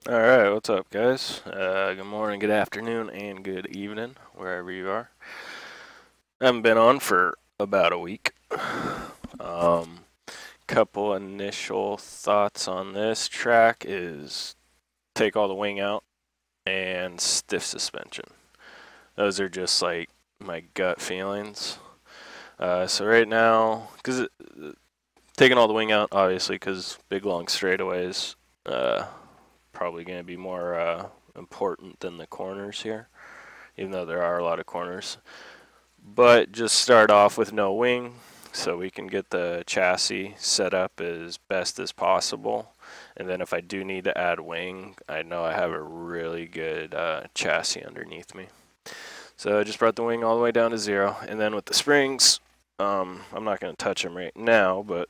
Alright, what's up, guys? Good morning, good afternoon, and good evening, wherever you are. I haven't been on for about a week. Couple initial thoughts on this track is take all the wing out and stiff suspension. Those are just like my gut feelings. So right now, because taking all the wing out, obviously, because big long straightaways, probably going to be more important than the corners here, even though there are a lot of corners. But just start off with no wing so we can get the chassis set up as best as possible. And then if I do need to add wing, I know I have a really good chassis underneath me. So I just brought the wing all the way down to 0. And then with the springs, I'm not going to touch them right now, but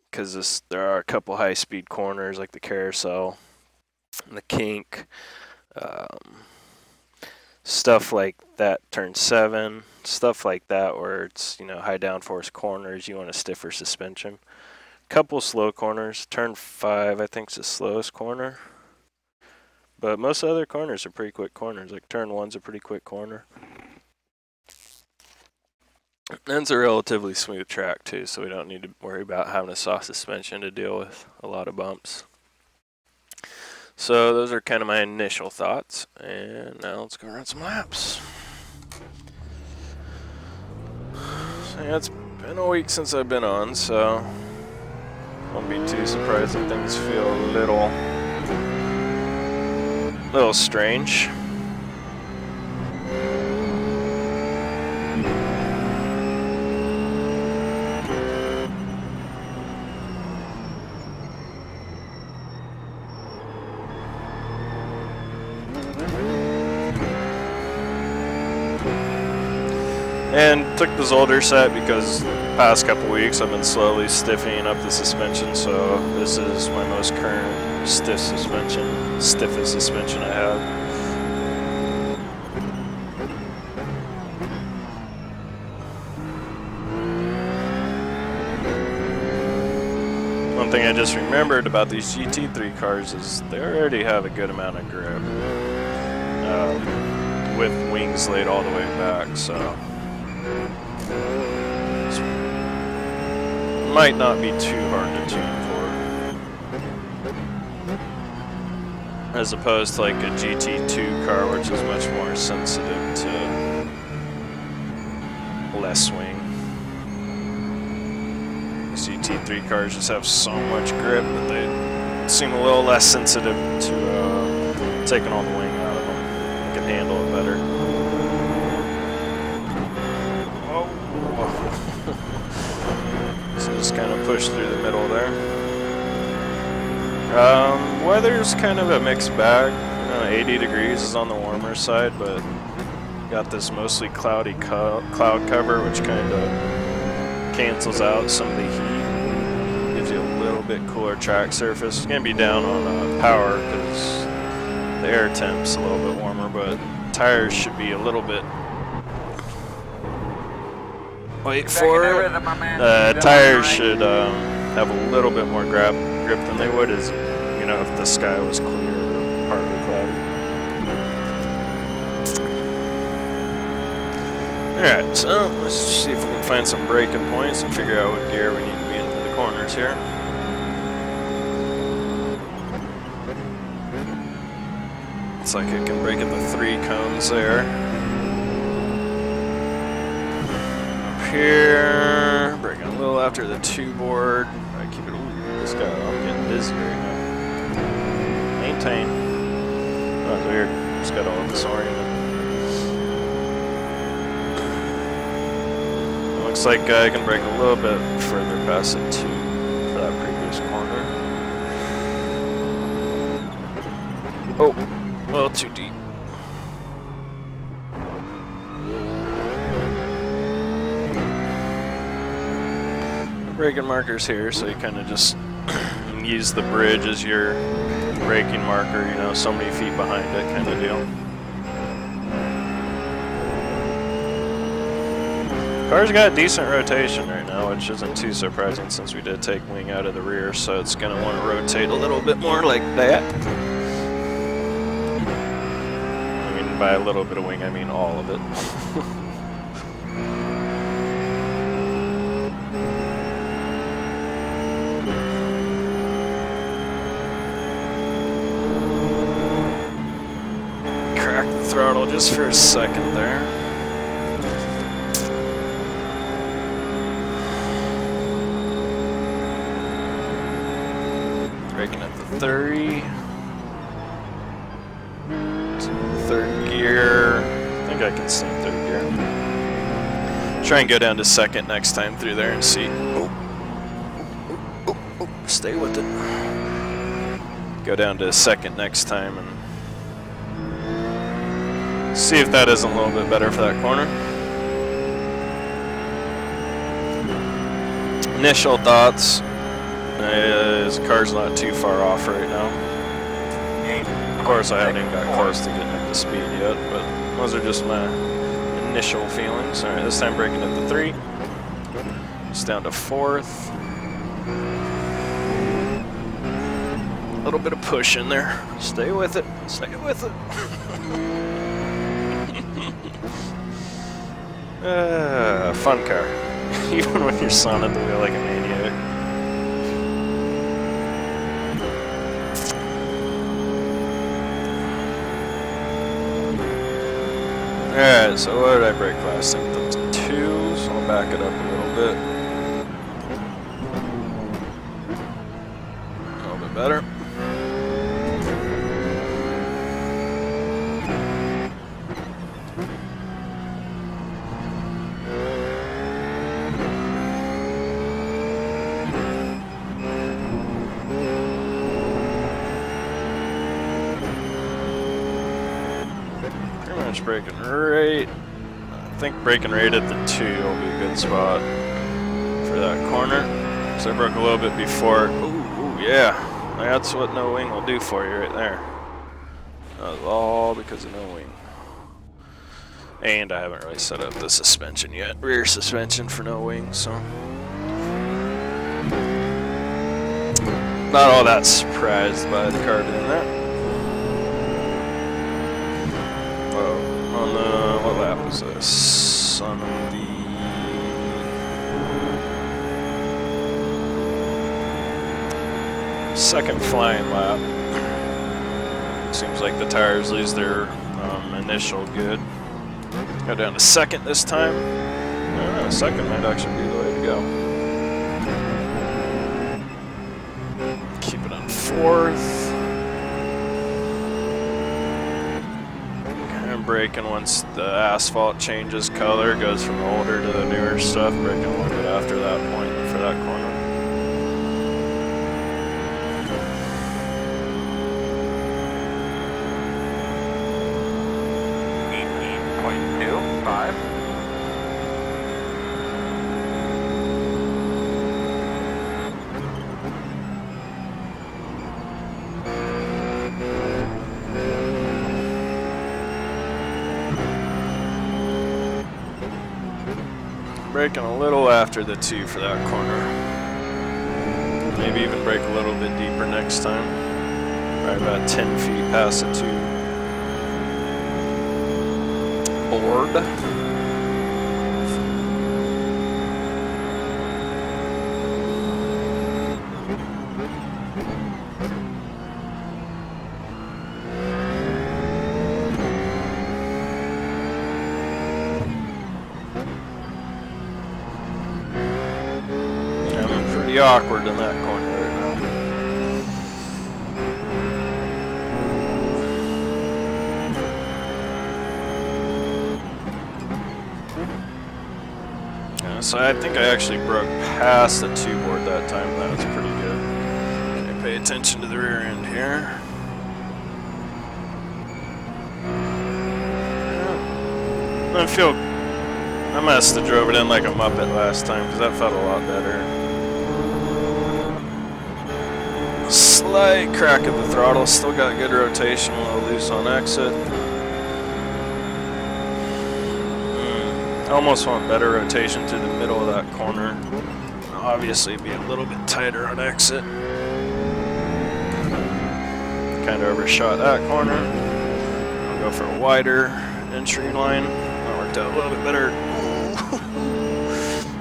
because there are a couple high-speed corners like the carousel, the kink, stuff like that, turn 7, stuff like that where it's, you know, high downforce corners, you want a stiffer suspension. Couple slow corners, turn 5 I think is the slowest corner, but most other corners are pretty quick corners, like turn 1's a pretty quick corner. And it's a relatively smooth track too, so we don't need to worry about having a soft suspension to deal with a lot of bumps. So those are kind of my initial thoughts, and now let's go run some laps. So yeah, it's been a week since I've been on, so won't be too surprised if things feel a little strange. And took the Zolder set because the past couple weeks I've been slowly stiffening up the suspension, so this is my most current stiffest suspension I have. One thing I just remembered about these GT3 cars is they already have a good amount of grip with wings laid all the way back, so might not be too hard to tune for, as opposed to like a GT2 car, which is much more sensitive to less swing. These GT3 cars just have so much grip that they seem a little less sensitive to taking all the wing out of them. They can handle it better. So just kind of push through the middle there. Weather's kind of a mixed bag. 80 degrees is on the warmer side, but got this mostly cloudy cloud cover, which kind of cancels out some of the heat. Gives you a little bit cooler track surface. It's going to be down on power because the air temp's a little bit warmer, but tires should be a little bit. Wait for it. Tires should have a little bit more grip than they would as, you know, if the sky was clear or partly cloudy. Alright, so let's see if we can find some braking points and figure out what gear we need to be in for the corners here. Looks like it can brake at the 3 cones there. Here, braking a little after the 2 board. I keep it. Ooh, this guy, I'm getting dizzy right now. Maintain. Oh, that's weird. Just got all disoriented. Looks like I can brake a little bit further past the 2 for that previous corner. Oh, a little too deep. Braking markers here, so you kind of just use the bridge as your braking marker, you know, so many feet behind it kind of deal. Car's got decent rotation right now, which isn't too surprising since we did take wing out of the rear, so it's going to want to rotate a little bit more like that. And by a little bit of wing, I mean all of it. Crack the throttle just for a second there. Braking at the 30. Third gear. I think I can stay in third gear. Try and go down to second next time through there and see. Stay with it. Go down to second next time and see if that isn't a little bit better for that corner. Initial thoughts. His car's not too far off right now. Of course, I haven't even got close to getting up to speed yet, but those are just my initial feelings. Alright, this time braking at the 3. It's down to 4th. A little bit of push in there. Stay with it. Stay with it. Fun car. Even when you're sawing at the wheel like a maniac. Alright, so what did I brake last time? That was 2, so I'll back it up a little bit. A little bit better. Braking right. I think braking right at the 2 will be a good spot for that corner. So I broke a little bit before. Ooh, yeah. That's what no wing will do for you right there. That was all because of no wing. And I haven't really set up the suspension yet. Rear suspension for no wing, so. Not all that surprised by the car doing that. What lap was this? On the second flying lap. Seems like the tires lose their initial good. Go down to second this time. I don't know, second might actually be the way to go. Keep it on 4th. Braking once the asphalt changes color, goes from the older to the newer stuff, braking a little bit after that point for that corner. Braking a little after the 2 for that corner. Maybe even brake a little bit deeper next time. Probably about 10 feet past the 2 board. Awkward in that corner right now. Yeah, so I think I actually broke past the 2 board that time. That was pretty good. Okay, pay attention to the rear end here. I must have drove it in like a Muppet last time because that felt a lot better. Slight crack at the throttle, still got good rotation, a little loose on exit. Almost want better rotation through the middle of that corner. Obviously be a little bit tighter on exit. Kind of overshot that corner. go for a wider entry line. That worked out a little bit better.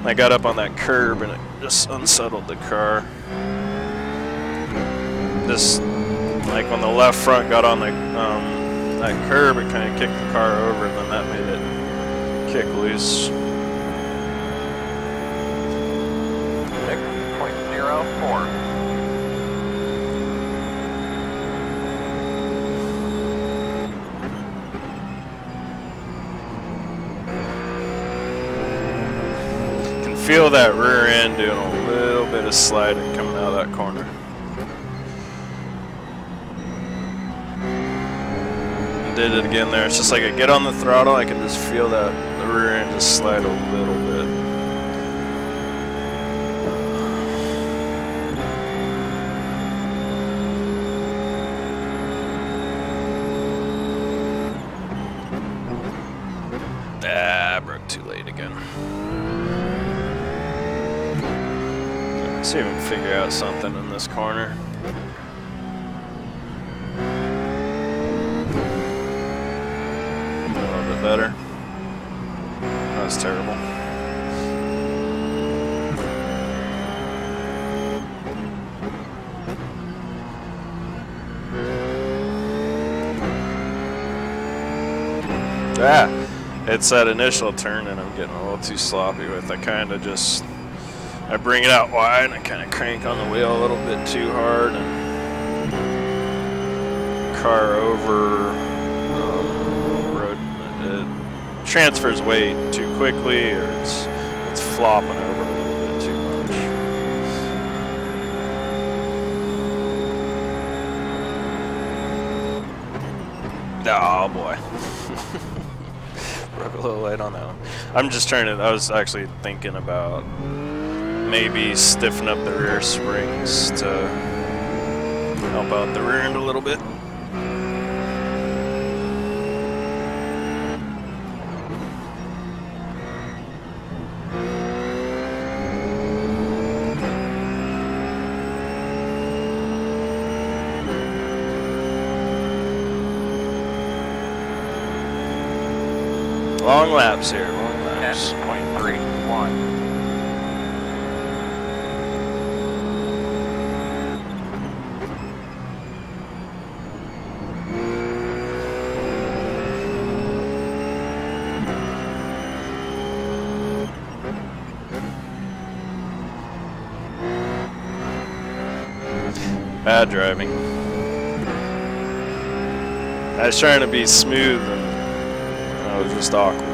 I got up on that curb and it just unsettled the car. Just like when the left front got on the that curb, it kind of kicked the car over, and then that made it kick loose. 6.04. Feel that rear end doing a little bit of sliding coming out of that corner. Did it again there. It's just like I get on the throttle, I can just feel that the rear end just slide a little bit. Ah, I broke too late again. Let's see if we can figure out something in this corner. A little bit better. That was terrible. Ah, it's that initial turn and I'm getting a little too sloppy with. I kind of just, I bring it out wide and I kind of crank on the wheel a little bit too hard and car over road. It transfers weight too quickly, or it's flopping over a little bit too much. Oh boy. Broke a little late on that one. I'm just trying to, I was actually thinking about maybe stiffen up the rear springs to help out the rear end a little bit. Long laps here, long laps. 10.31. Bad driving. I was trying to be smooth and I was just awkward.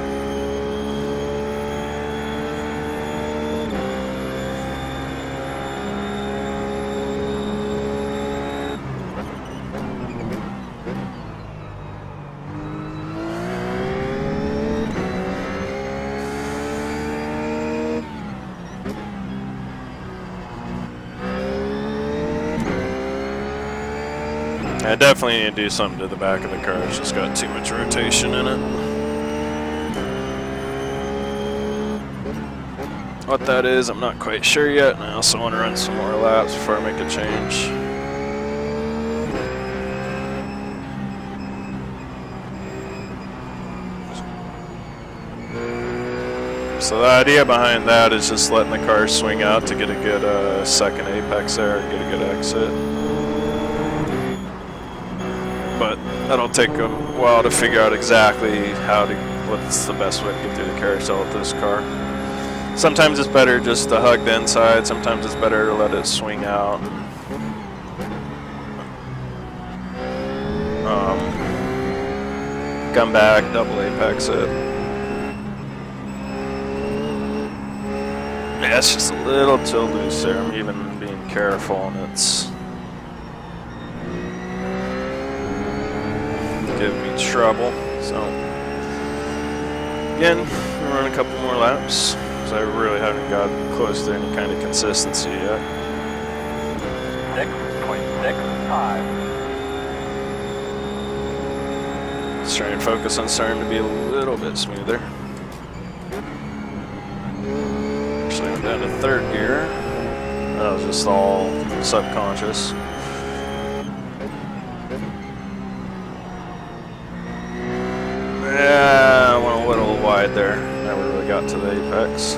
I definitely need to do something to the back of the car. It's just got too much rotation in it. What that is, I'm not quite sure yet, and I also want to run some more laps before I make a change. So the idea behind that is just letting the car swing out to get a good second apex there, and get a good exit. But that'll take a while to figure out exactly what's the best way to get through the carousel with this car. Sometimes it's better just to hug the inside, sometimes it's better to let it swing out. Come back, double apex it. Yeah, it's just a little too loose there. I'm even being careful, and it's give me trouble. So again, we'll run a couple more laps because I really haven't gotten close to any kind of consistency yet. 6.65. Let's try and focus on starting to be a little bit smoother. Actually went down to third gear. That was just all subconscious. ride there. Never really got to the apex.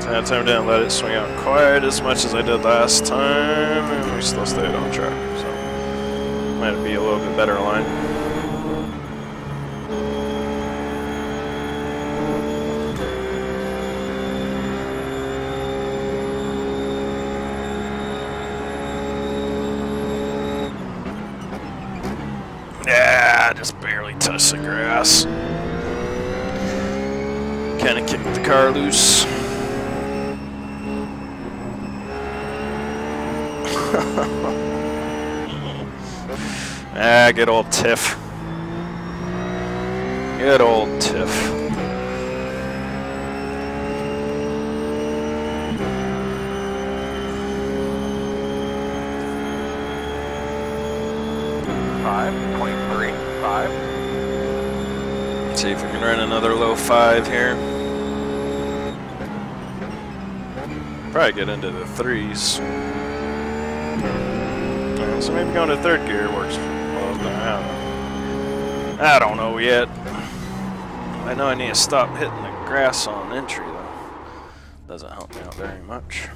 That time didn't let it swing out quite as much as I did last time, and we still stayed on track, so might be a little bit better line. Yeah, just barely touched the grass. Kind of kicked the car loose. Ah, good old Tiff. Good old Tiff. See if we can run another low 5 here. Probably get into the 3s. So maybe going to 3rd gear works well. I don't know yet. I know I need to stop hitting the grass on entry though. Doesn't help me out very much.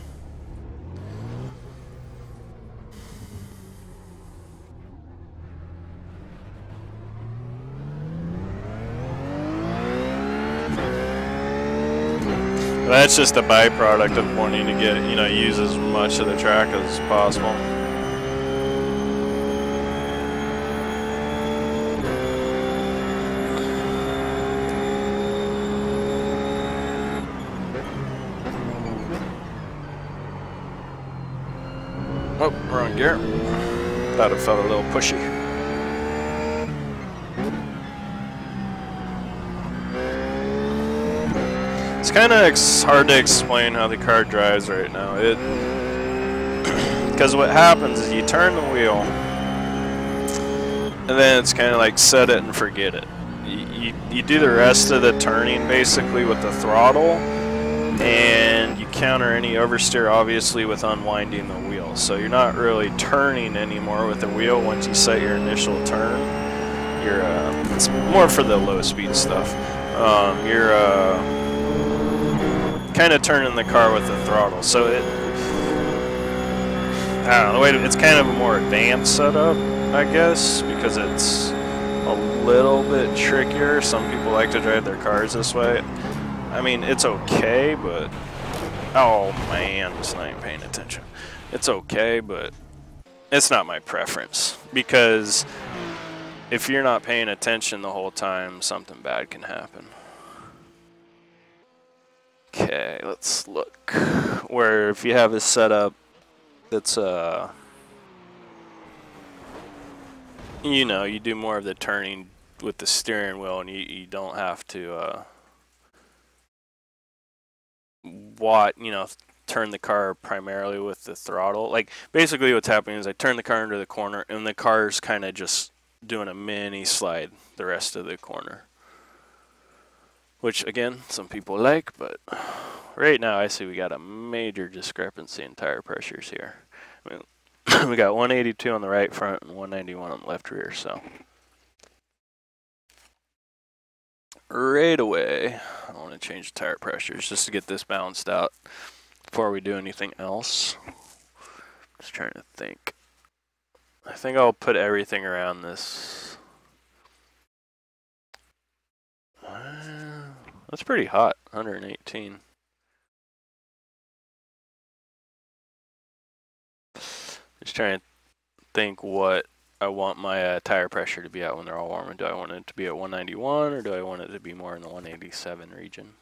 That's just a byproduct of wanting to get, use as much of the track as possible. Oh, wrong gear. Thought it felt a little pushy. It's kind of hard to explain how the car drives right now. Because what happens is you turn the wheel, and then it's kind of like set it and forget it. You do the rest of the turning basically with the throttle, and you counter any oversteer obviously with unwinding the wheel. So you're not really turning anymore with the wheel once you set your initial turn. It's more for the low speed stuff. You're kind of turning the car with the throttle. So I don't know, it's kind of a more advanced setup, I guess, because it's a little bit trickier. Some people like to drive their cars this way. I mean, it's okay, but oh man, just not even paying attention. It's okay, but it's not my preference, because if you're not paying attention the whole time, something bad can happen. Okay, let's look. Where if you have a setup that's you do more of the turning with the steering wheel, and you don't have to turn the car primarily with the throttle. Like basically what's happening is I turn the car into the corner, and the car's kind of just doing a mini slide the rest of the corner. Which, again, some people like, but right now I see we got a major discrepancy in tire pressures here. I mean, we got 182 on the right front and 191 on the left rear, so. Right away, I want to change the tire pressures just to get this balanced out before we do anything else. Just trying to think. I think I'll put everything around this. That's pretty hot, 118. Just trying to think what I want my tire pressure to be at when they're all warm. Do I want it to be at 191 or do I want it to be more in the 187 region?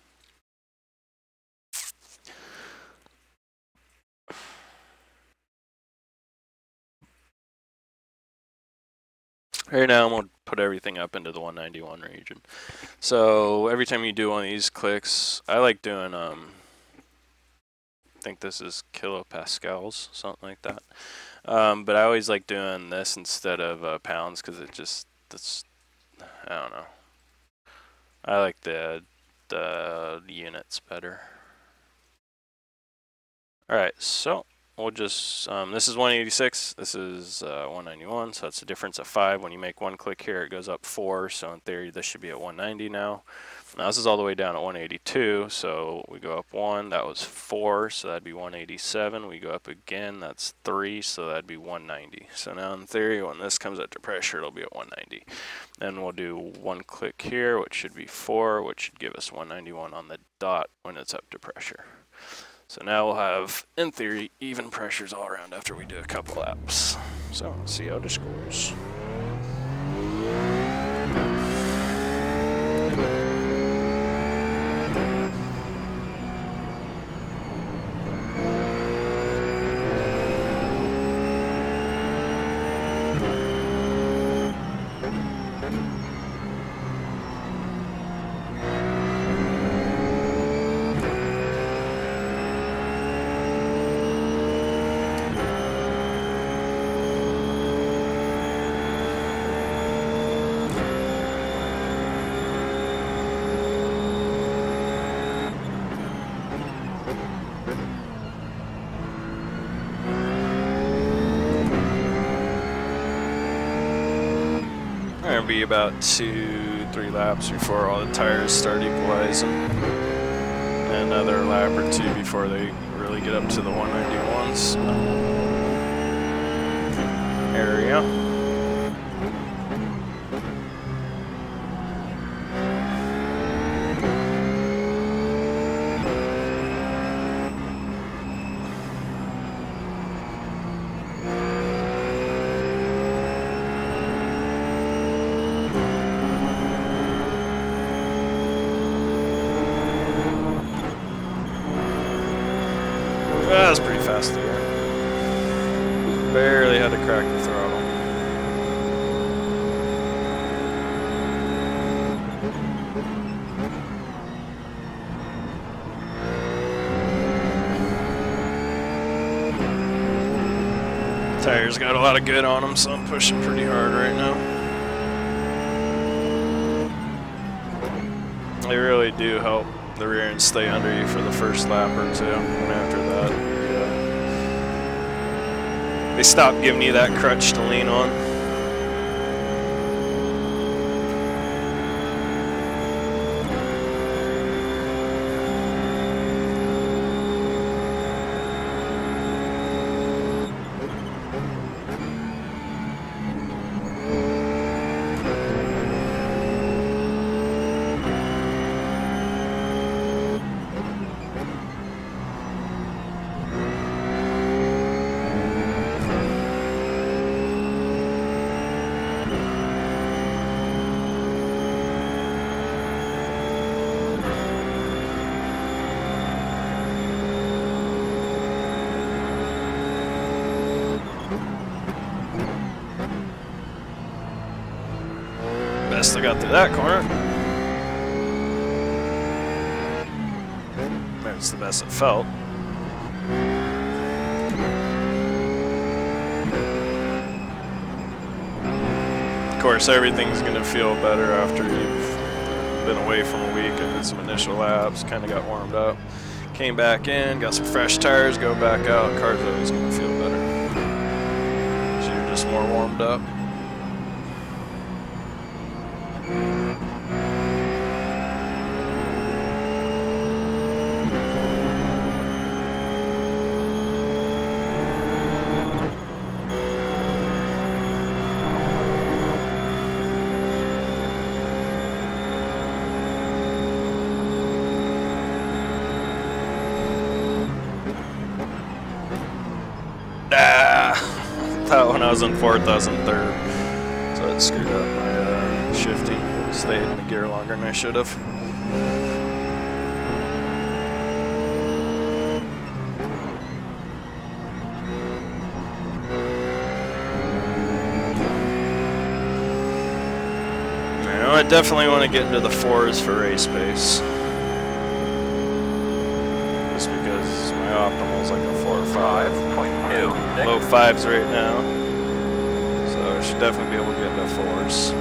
Right now I'm going to put everything up into the 191 region. So every time you do one of these clicks, I like doing, I think this is kilopascals, something like that. But I always like doing this instead of pounds because it just, I don't know. I like the units better. Alright, so we'll just, this is 186, this is 191, so that's a difference of 5. When you make one click here, it goes up 4, so in theory this should be at 190 now. Now this is all the way down at 182, so we go up 1, that was 4, so that'd be 187. We go up again, that's 3, so that'd be 190. So now in theory, when this comes up to pressure, it'll be at 190. Then we'll do one click here, which should be 4, which should give us 191 on the dot when it's up to pressure. So now we'll have, in theory, even pressures all around after we do a couple laps. So let's see how this goes. Be about 2-3 laps before all the tires start equalizing, and another lap or 2 before they really get up to the 191s area. That was pretty fast there. Barely had to crack the throttle. Tires got a lot of good on them, so I'm pushing pretty hard right now. They really do help the rear end stay under you for the first lap or 2, and after that, they stop giving you that crutch to lean on. Best I got through that corner. That's the best it felt. Of course, everything's going to feel better after you've been away from a week and did some initial laps, kind of got warmed up. Came back in, got some fresh tires, go back out, car's always going to feel better. So you're just more warmed up. thought when I was in fourth, I was in third. So it screwed up my shifting. Stayed in the gear longer than I should have. Now I definitely want to get into the 4s for race pace. Just because my optimal is like a 4 or 5. 5.2. Low 5s right now. So I should definitely be able to get into 4s.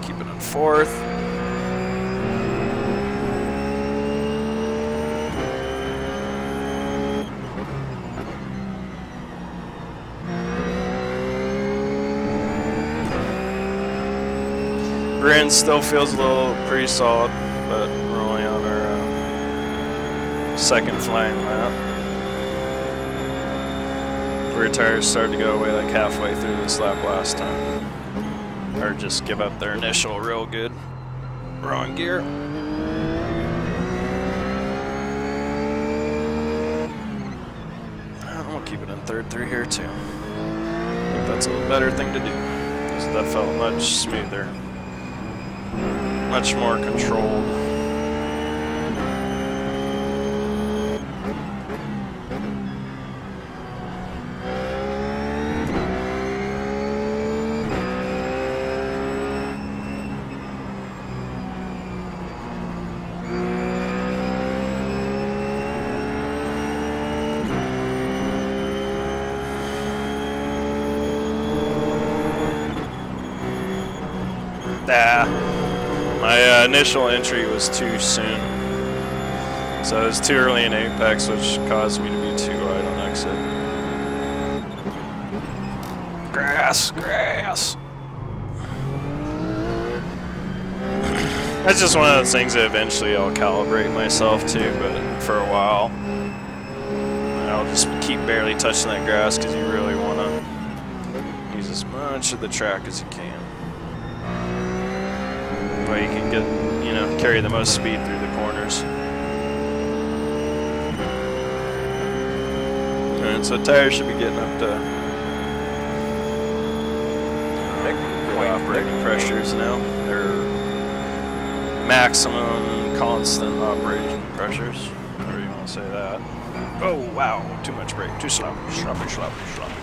Keep it in 4th. Rear still feels a little pretty solid, but we're only on our second flying lap. Rear tires started to go away like halfway through this lap last time. Or just give up their initial real good. Wrong gear. I'm gonna keep it in third through here too. I think that's a better thing to do, because that felt much smoother. Much more controlled. My initial entry was too soon, so it was too early in apex, which caused me to be too wide on exit. Grass, grass. That's just one of those things that eventually I'll calibrate myself to, but for a while, I'll just keep barely touching that grass because you really want to use as much of the track as you can. You can get, you know, carry the most speed through the corners. And so tires should be getting up to operating pressures now. They're maximum constant operating pressures, however you want to say that. Oh wow, too much brake, too sloppy, sloppy, sloppy, sloppy.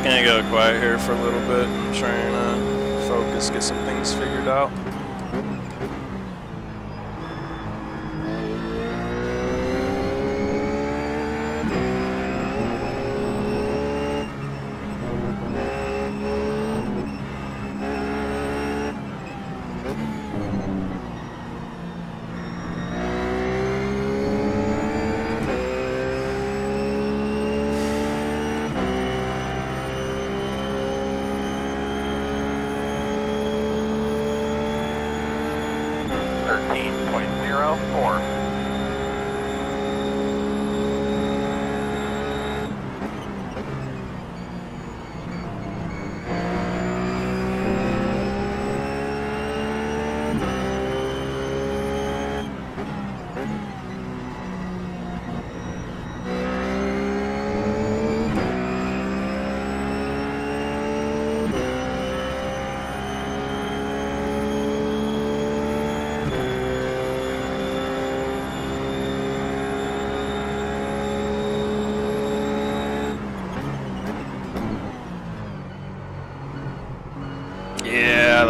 Gonna go quiet here for a little bit and try and focus, get some things figured out.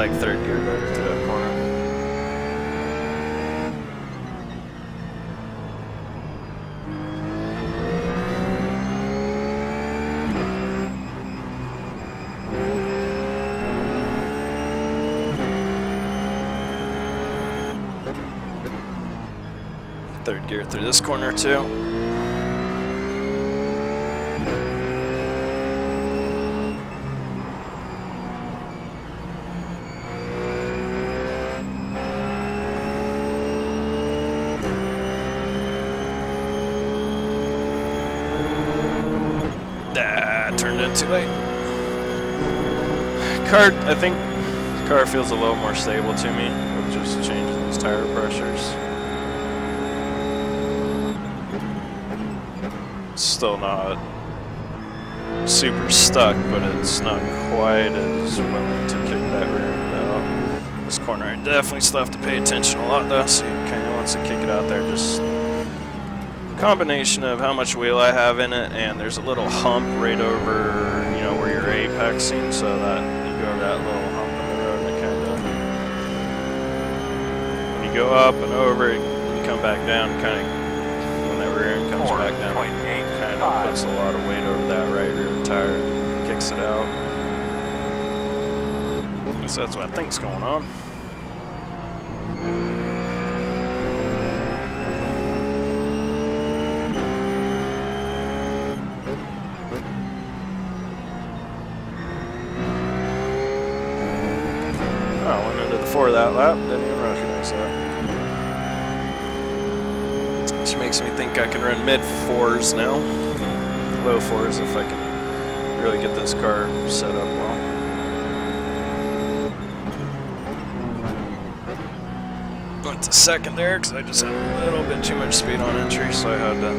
like third gear better through that corner. Third gear through this corner too. Turned in too late. I think the car feels a little more stable to me with just changing these tire pressures. It's still not super stuck, but it's not quite as willing to kick that rear end out. This corner I definitely still have to pay attention a lot though, so you kind of wants to kick it out there. Just combination of how much wheel I have in it, and there's a little hump right over, you know, where you're apexing, so that you go over that little hump in the road, and it kind of, when you go up and over it, you come back down, kind of, when that rear end comes back down, it kind of puts a lot of weight over that right rear tire, kicks it out. So that's what I think's going on. For that lap, didn't even recognize that. Which makes me think I can run mid fours now, low fours if I can really get this car set up well. Went to second there because I just had a little bit too much speed on entry, so I had to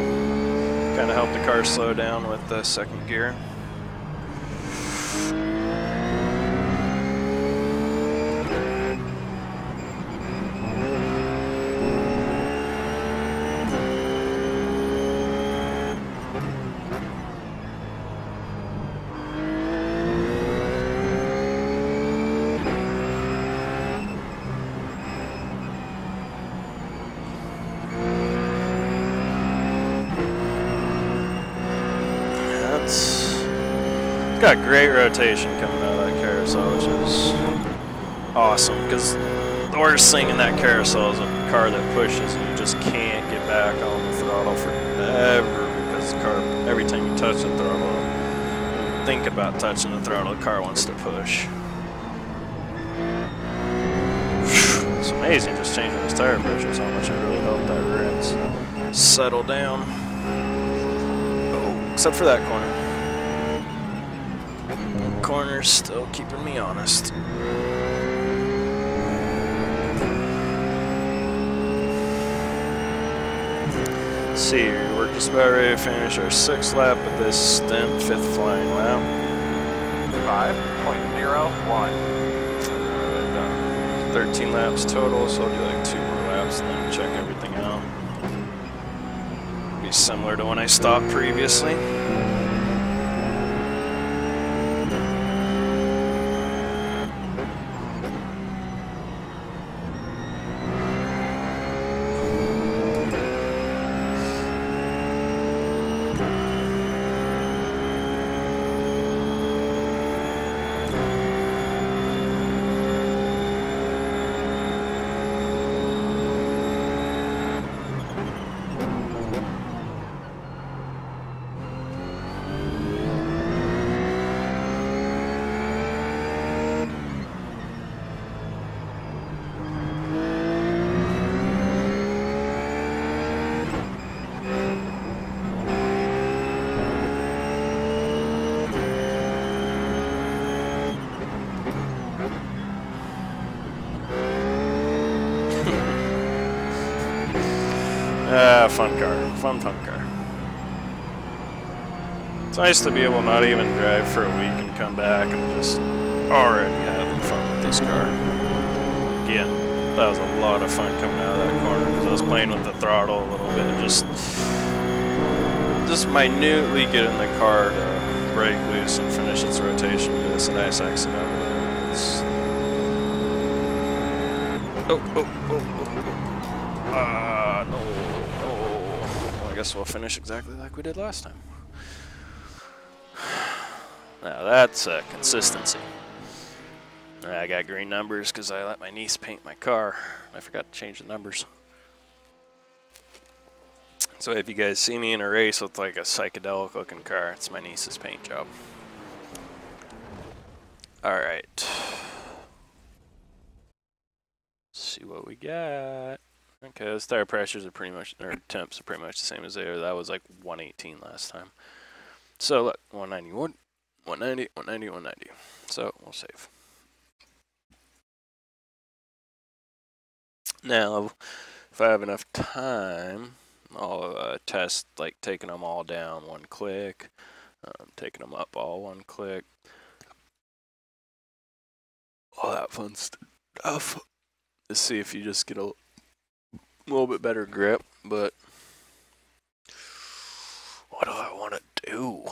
kind of help the car slow down with the second gear. Got great rotation coming out of that carousel, which is awesome, because the worst thing in that carousel is a car that pushes and you just can't get back on the throttle forever, because the car, every time you touch the throttle, you think about touching the throttle, the car wants to push. It's amazing just changing those tire pressures, how much it really helped that rear end settle down. Oh, except for that corner. Corner's still keeping me honest. Let's see here, we're just about ready to finish our 6th lap of this stint, 5th flying lap. 5.01. 13 laps total, so I'll do like 2 more laps and then check everything out. Be similar to when I stopped previously. Fun car. Fun car. It's nice to be able to not even drive for a week and come back and just already having fun with this car. Again, that was a lot of fun coming out of that corner because I was playing with the throttle a little bit and just minutely getting the car to break loose and finish its rotation. It's a nice exit over there. No. Well, I guess we'll finish exactly like we did last time. Now that's consistency. I got green numbers because I let my niece paint my car. I forgot to change the numbers. So if you guys see me in a race with like a psychedelic looking car, it's my niece's paint job. Alright. Let's see what we got. Okay, those tire pressures are pretty much, or temps are pretty much the same as they are. That was like 118 last time. So look, 191, 190, 190, 190. So we'll save. Now, if I have enough time, I'll test like taking them all down one click, taking them up all one click, all that fun stuff. To see if you just get a little bit better grip. But what do I want to do?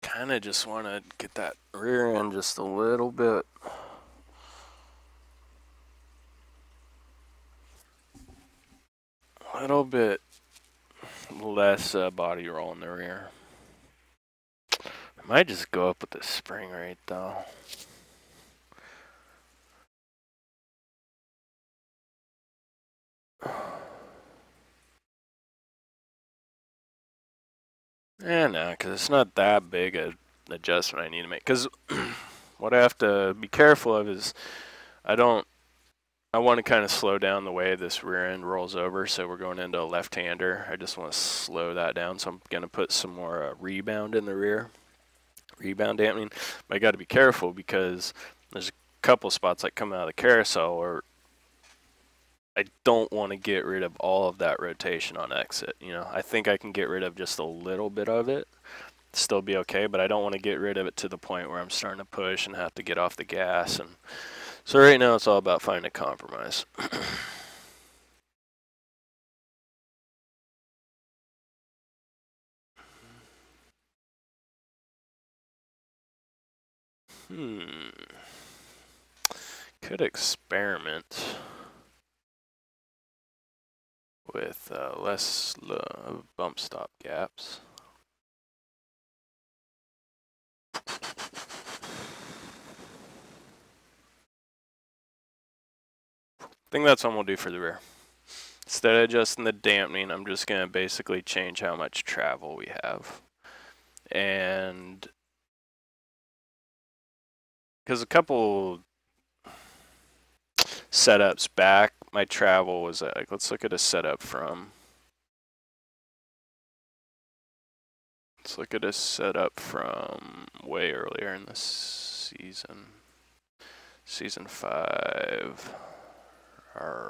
Kind of just want to get that rear end just a little bit. A little bit less body roll in the rear. I might just go up with the spring rate though. Yeah, no, because it's not that big an adjustment I need to make. Because what I have to be careful of is I want to kind of slow down the way this rear end rolls over. So we're going into a left-hander. I just want to slow that down. So I'm going to put some more rebound in the rear. Rebound dampening. But I got to be careful because there's a couple spots like coming out of the carousel where I don't want to get rid of all of that rotation on exit. You know, I think I can get rid of just a little bit of it, still be okay, but I don't want to get rid of it to the point where I'm starting to push and have to get off the gas. And so right now it's all about finding a compromise. Could experiment with less bump stop gaps. I think that's what we'll do for the rear. Instead of adjusting the dampening, I'm just going to basically change how much travel we have. And because a couple setups back, my travel was like, let's look at a setup from, let's look at a setup from way earlier in the season. Season 5. Oh,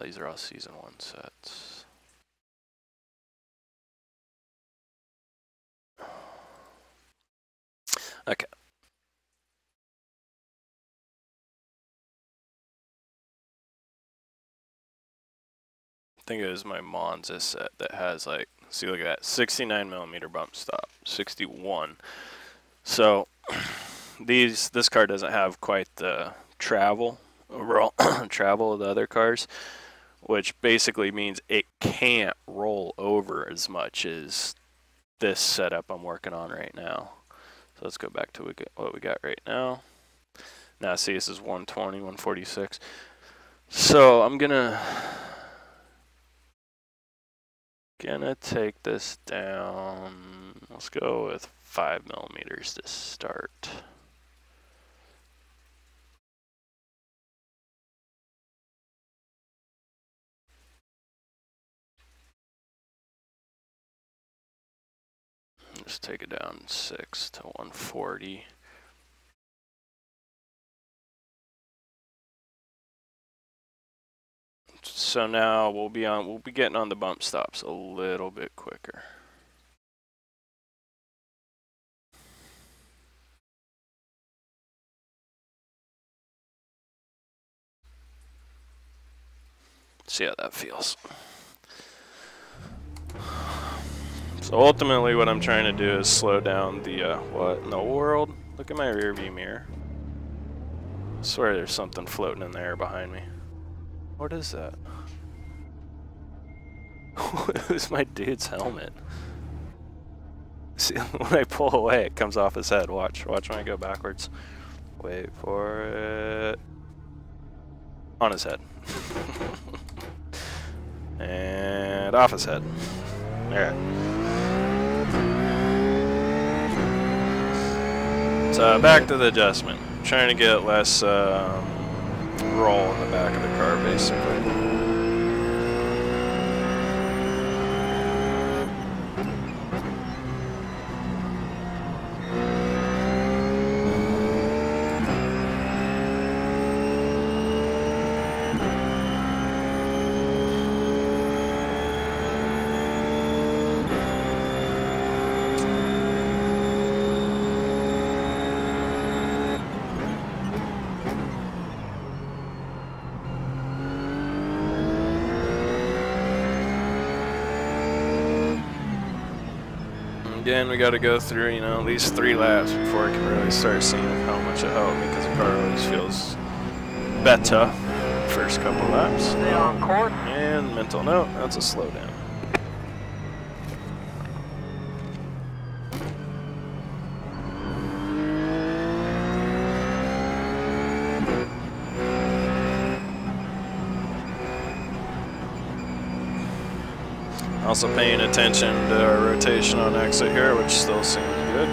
these are all season 1 sets. Okay. I think it was my Monza set that has like, see, look at that, 69mm bump stop, 61. So this car doesn't have quite the travel, overall travel of the other cars, which basically means it can't roll over as much as this setup I'm working on right now. So let's go back to what we got right now. Now see, this is 120, 146. So I'm gonna take this down. Let's go with 5mm to start. Just take it down 6 to 140. So now we'll be getting on the bump stops a little bit quicker. See how that feels. So ultimately what I'm trying to do is slow down the, what in the world? Look at my rear view mirror. I swear there's something floating in the air behind me. What is that? Who's my dude's helmet? See, when I pull away, it comes off his head. Watch when I go backwards. Wait for it. On his head. And off his head. Alright. So back to the adjustment. Trying to get less roll in the back of the car, basically. Again, we got to go through, you know, at least 3 laps before I can really start seeing how much it helped me, because the car always feels better first couple laps. Stay on course. And mental note, that's a slowdown. Also paying attention to our rotation on exit here, which still seems good.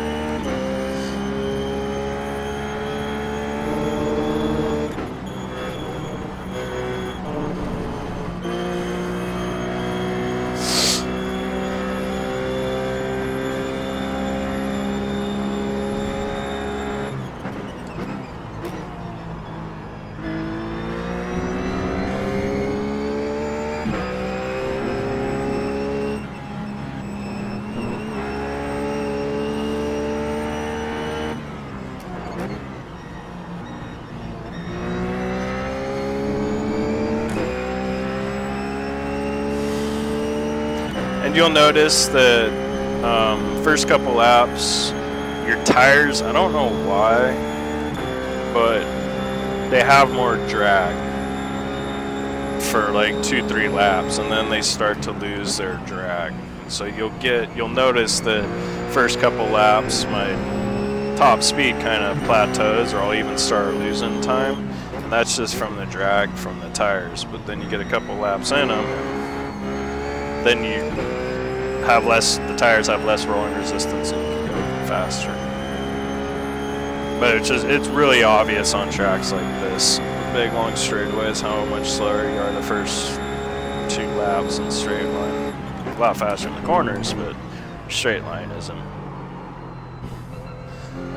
And you'll notice that first couple laps, your tires, I don't know why, but they have more drag for like 2-3 laps, and then they start to lose their drag. So you'll notice that first couple laps, my top speed kind of plateaus, or I'll even start losing time. And that's just from the drag from the tires. But then you get a couple laps in them, then you have the tires have less rolling resistance and you can go faster. But it's really obvious on tracks like this, big long straightaways, how much slower you are the first 2 laps in straight line. A lot faster in the corners, but straight line isn't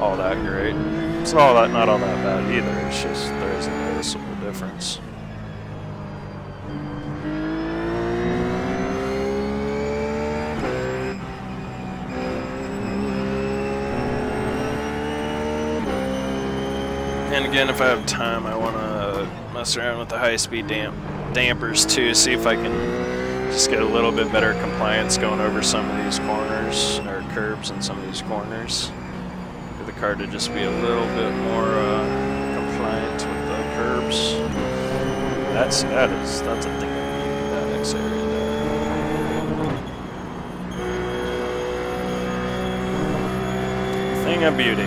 all that great. It's not all that bad either, it's just there is a noticeable difference. And again, if I have time, I want to mess around with the high-speed dampers too, see if I can just get a little bit better compliance going over some of these corners, or curbs in some of these corners. For the car to just be a little bit more compliant with the curbs. That's a thing of beauty, that X area there. Thing of beauty.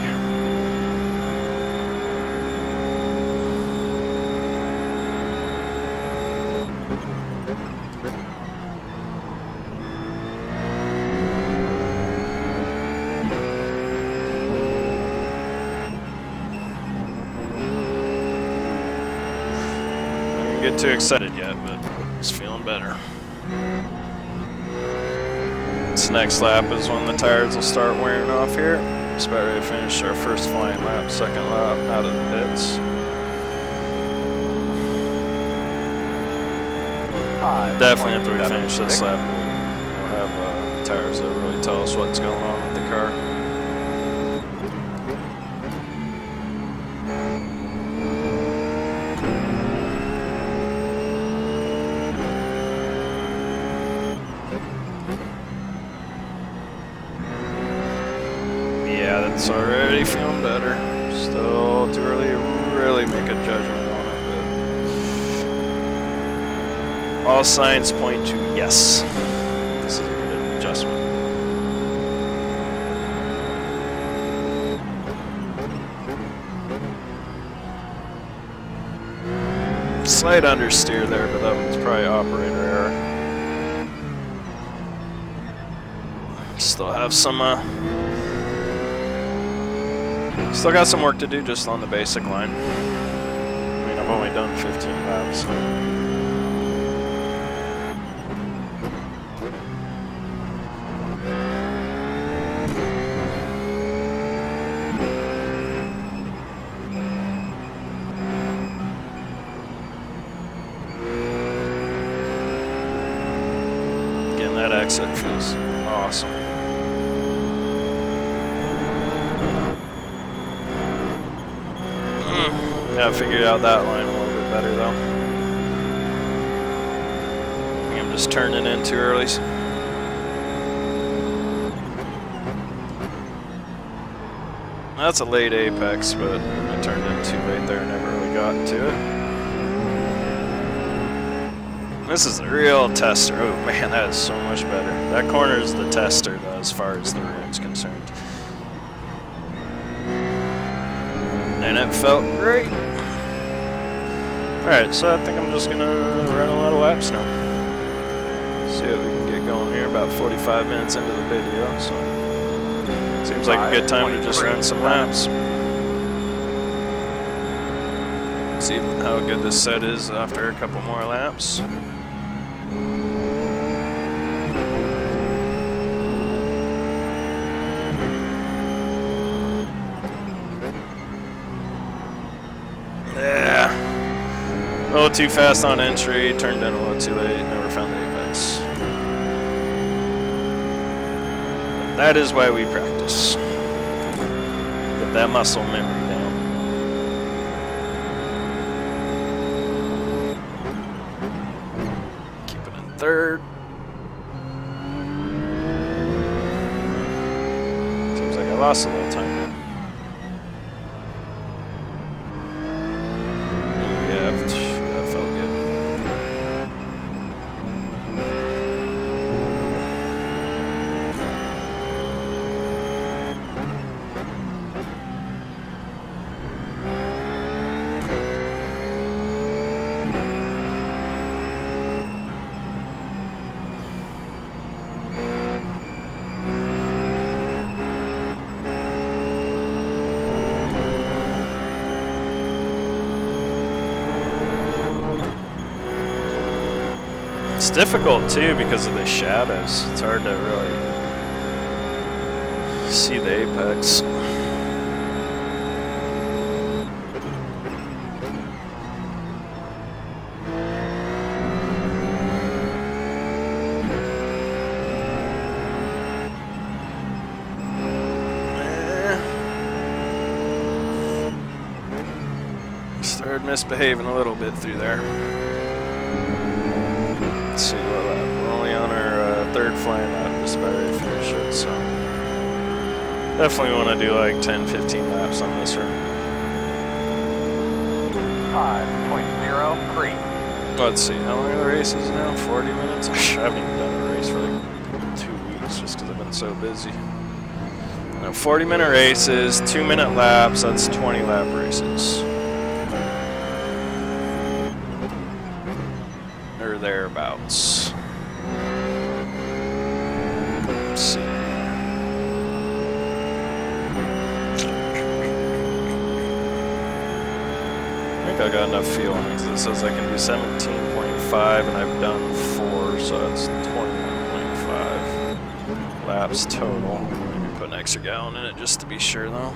Get too excited yet, but just feeling better. This next lap is when the tires will start wearing off here. Just about ready to finish our first flying lap, second lap out of the pits. 5, Definitely after we finish this lap, we'll have tires that really tell us what's going on with the car. It's already feeling better. Still too early to really make a judgment on it, but all signs point to yes. This is a good adjustment. Slight understeer there, but that one's probably operator error. Still have some, still got some work to do just on the basic line. I mean, I've only done 15 laps, so. Again, that exit feels awesome. Yeah, I figured out that line a little bit better though. I think I'm just turning in too early. That's a late apex, but I turned in too late there and never really got to it. This is a real tester. Oh man, that is so much better. That corner is the tester though, as far as the room's concerned. And it felt great. Alright, so I think I'm just gonna run a lot of laps now. See what we can get going here, about 45 minutes into the video, so seems like a good time to just run some laps. See how good this set is after a couple more laps. Yeah, a little too fast on entry, turned in a little too late, never found the apex. That is why we practice. Get that muscle memory down. Keep it in third. Seems like I lost a little time there. It's difficult too because of the shadows. It's hard to really see the apex. Started misbehaving a little bit through there. Let's see what lap. We're only on our third flying lap, just about ready to finish it, so definitely want to do like 10-15 laps on this one. 5.03. Let's see, how long are the races now? 40 minutes? I haven't even done a race for like 2 weeks just because I've been so busy. 40-minute races, 2-minute laps, that's 20 lap races. Or thereabouts. Let's see. I think I got enough fuel in because it says I can do 17.5 and I've done 4, so that's 21.5 laps total. Maybe put an extra gallon in it just to be sure though.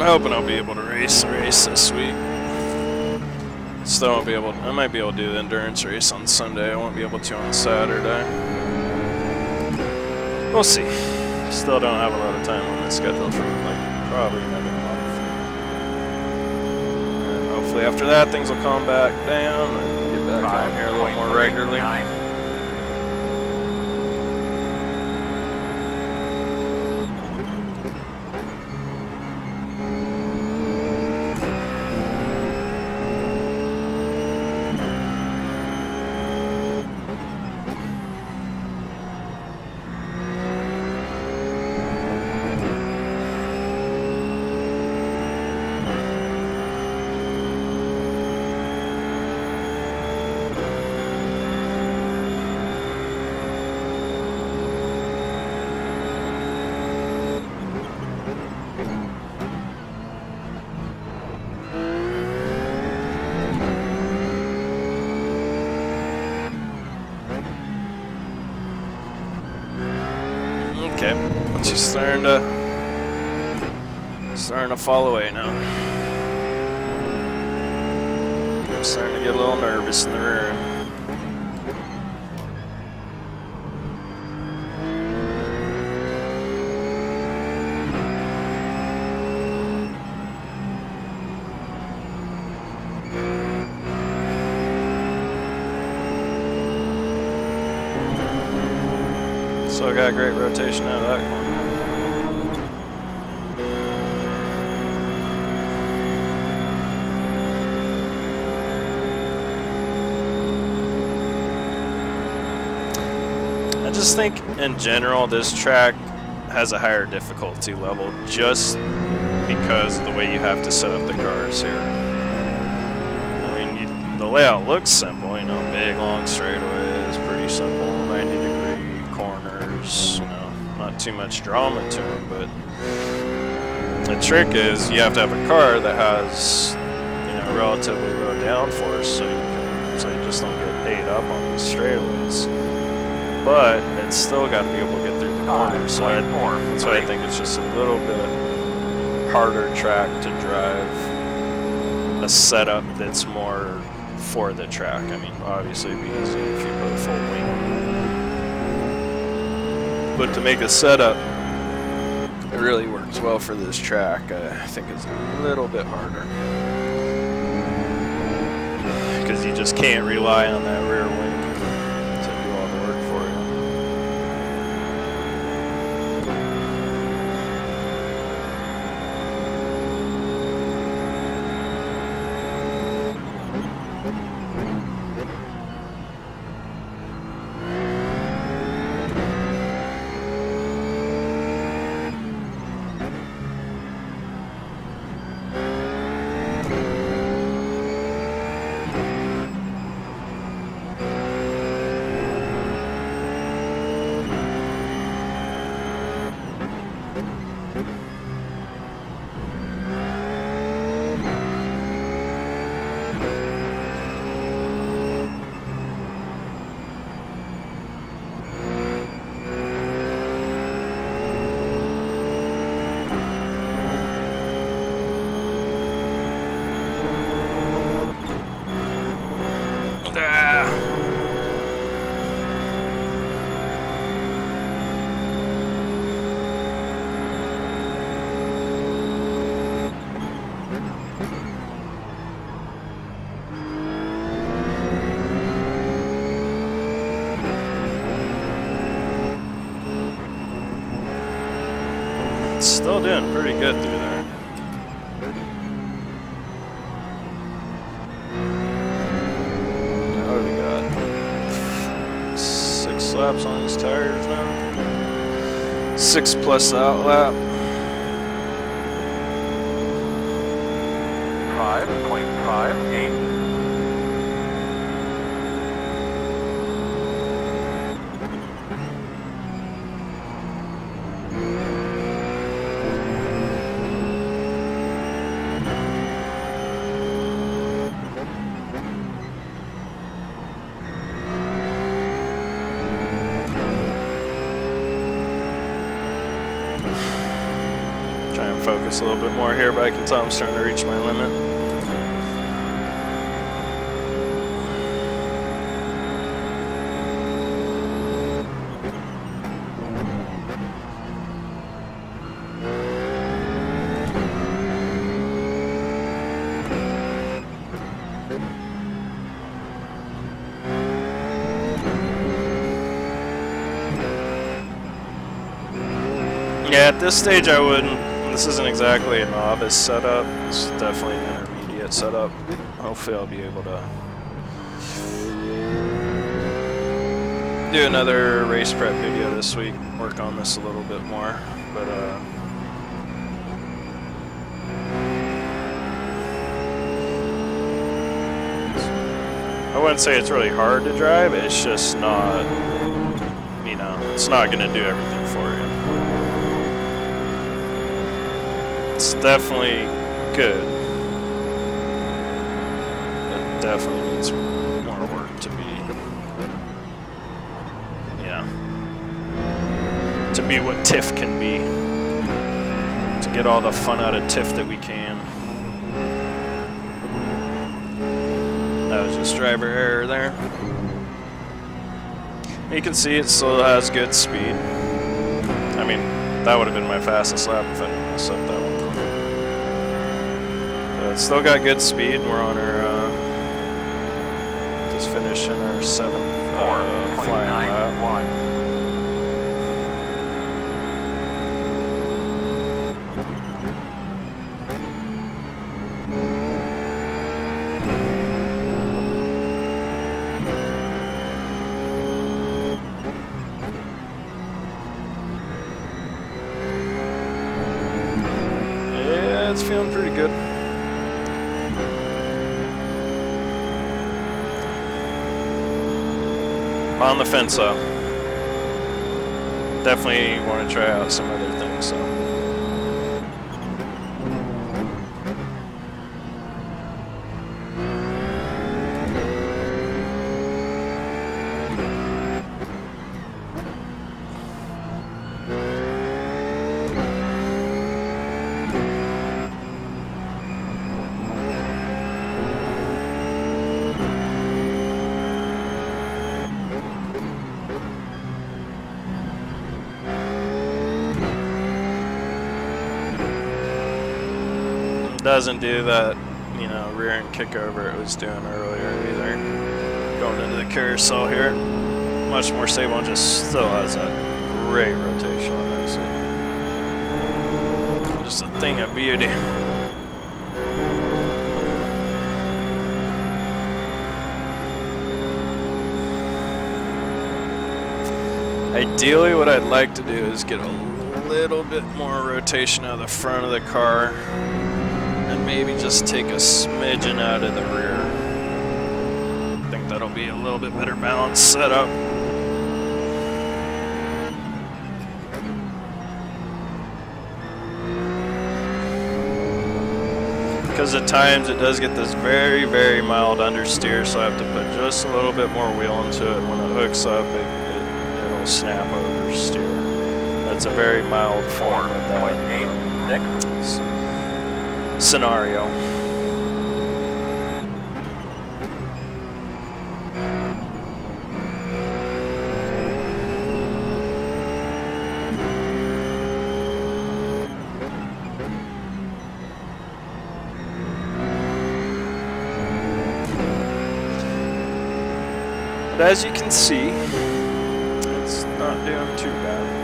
I'm hoping I'll be able to race the race this week. Still won't be able to, I might be able to do the endurance race on Sunday. I won't be able to on Saturday. We'll see. Still don't have a lot of time on my schedule for like probably another month. And hopefully after that things will calm back down and get back on here a little more regularly. Okay, she's starting to fall away now. I'm starting to get a little nervous in the rear. Still got great rotation out of that corner. I just think in general this track has a higher difficulty level just because of the way you have to set up the cars here. I mean, the layout looks simple, you know, big long straightaways, pretty simple, 90-degree corners, you know, not too much drama to them, but the trick is you have to have a car that has, you know, relatively low downforce so you just don't get ate up on these straightaways. But it's still got to be able to get through the corners, so that's why I think it's just a little bit harder track to drive a setup that's more for the track. I mean, obviously it'd be easy if you put a full wing on it. But to make a setup, it really works well for this track. I think it's a little bit harder. Because you just can't rely on that rear wing to do all the work for you. Still doing pretty good through there. What do we got? 6 laps on these tires now. 6 plus the out lap. 5.58. focus a little bit more here, but I can tell I'm starting to reach my limit. Yeah, at this stage I wouldn't. This isn't exactly a novice setup. It's definitely an intermediate setup. Hopefully I'll be able to do another race prep video this week, work on this a little bit more. But I wouldn't say it's really hard to drive, it's just not, you know, it's not gonna do everything for you. It's definitely good. It definitely needs more work to be, yeah, to be what TIFF can be. To get all the fun out of TIFF that we can. That was just driver error there. You can see it still has good speed. I mean, that would have been my fastest lap if I didn't mess up that one. It's still got good speed. We're on our, just finishing our 7th flying lap. Yeah, it's feeling pretty good. On the fence though. Definitely want to try out some other things, so. Doesn't do that, you know, rear end kick over it was doing earlier either. Going into the carousel here, much more stable and just still has that great rotation on exit. Just a thing of beauty. Ideally, what I'd like to do is get a little bit more rotation out of the front of the car. Maybe just take a smidgen out of the rear. I think that'll be a little bit better balanced setup. Because at times it does get this very, very mild understeer, so I have to put just a little bit more wheel into it. When it hooks up, it'll snap oversteer. That's a very mild form of that scenario. But as you can see, it's not doing too bad.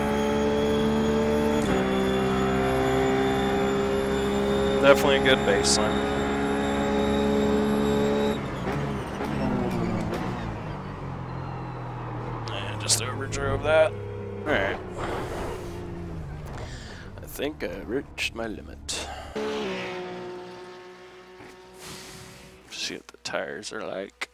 Definitely a good baseline. And just overdrove that. Alright. I think I reached my limit. See what the tires are like.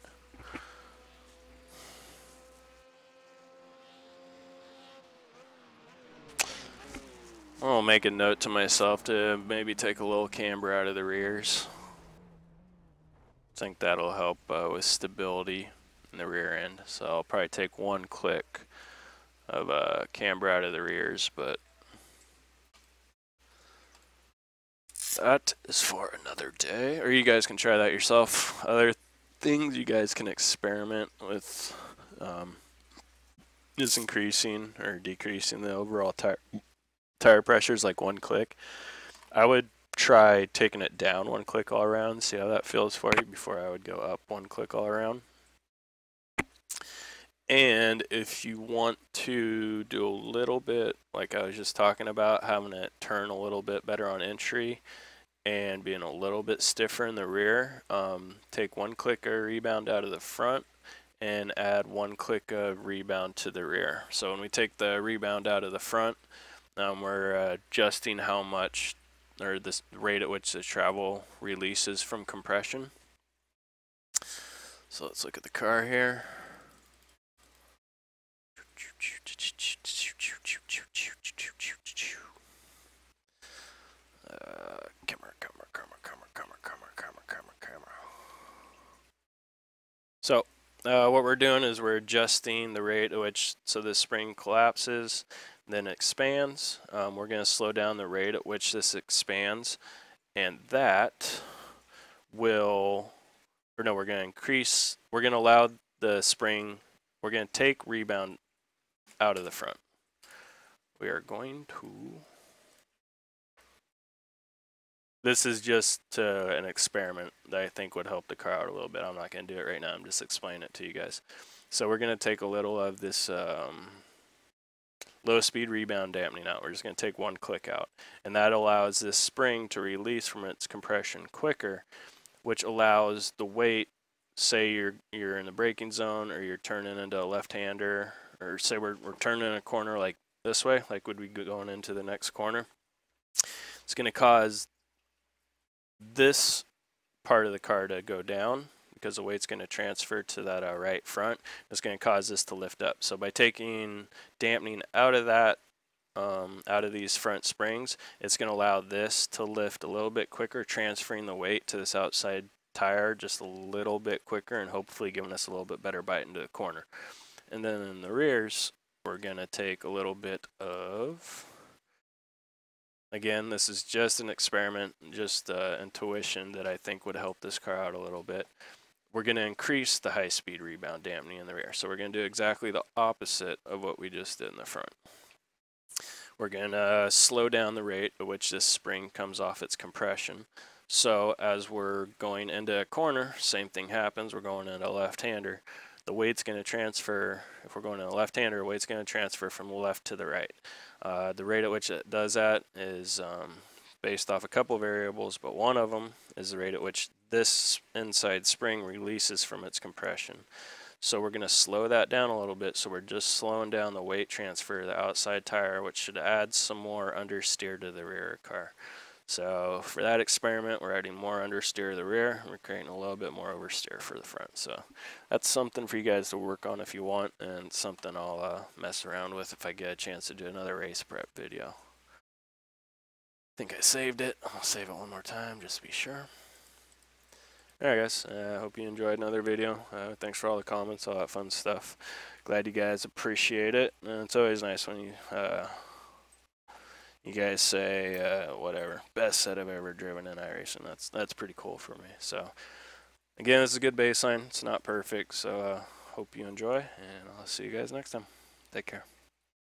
I'll make a note to myself to maybe take a little camber out of the rears. I think that'll help with stability in the rear end. So I'll probably take one click of camber out of the rears, but that is for another day, or you guys can try that yourself. Other things you guys can experiment with is increasing or decreasing the overall tire pressures, like one click. I would try taking it down one click all around, see how that feels for you before I would go up one click all around. And if you want to do a little bit, like I was just talking about, having it turn a little bit better on entry and being a little bit stiffer in the rear, take one click of rebound out of the front and add one click of rebound to the rear. So when we take the rebound out of the front, we're adjusting how much, or the rate at which the travel releases from compression. So let's look at the car here. Camera. So what we're doing is we're adjusting the rate at which, so this spring collapses, then expands. We're going to slow down the rate at which this expands, and that will, or no, we're going to increase, we're going to allow the spring, we're going to take rebound out of the front. We are going to, this is just an experiment that I think would help the car out a little bit. I'm not going to do it right now, I'm just explaining it to you guys. So we're going to take a little of this low speed rebound dampening out. We're just going to take one click out, and that allows this spring to release from its compression quicker, which allows the weight, say you're in the braking zone, or you're turning into a left-hander, or say we're turning a corner like this way, like would we be going into the next corner. It's going to cause this part of the car to go down because the weight's going to transfer to that right front. It's going to cause this to lift up. So by taking dampening out of that, out of these front springs, it's going to allow this to lift a little bit quicker, transferring the weight to this outside tire just a little bit quicker, and hopefully giving us a little bit better bite into the corner. And then in the rears, we're going to take a little bit of, again, this is just an experiment, just intuition that I think would help this car out a little bit. We're going to increase the high-speed rebound dampening in the rear. So we're going to do exactly the opposite of what we just did in the front. We're going to slow down the rate at which this spring comes off its compression. So as we're going into a corner, same thing happens. We're going into a left-hander. The weight's going to transfer, if we're going to a left-hander, the weight's going to transfer from the left to the right. The rate at which it does that is based off a couple variables, but one of them is the rate at which this inside spring releases from its compression. So we're going to slow that down a little bit, so we're just slowing down the weight transfer of the outside tire, which should add some more understeer to the rear car. So for that experiment, we're adding more understeer to the rear, and we're creating a little bit more oversteer for the front. So that's something for you guys to work on if you want, and something I'll mess around with if I get a chance to do another race prep video. I think I saved it. I'll save it one more time just to be sure. Alright guys, I hope you enjoyed another video. Thanks for all the comments, all that fun stuff. Glad you guys appreciate it. And it's always nice when you guys say whatever, best set I've ever driven in iRacing. That's pretty cool for me. So again, this is a good baseline. It's not perfect, so hope you enjoy, and I'll see you guys next time. Take care.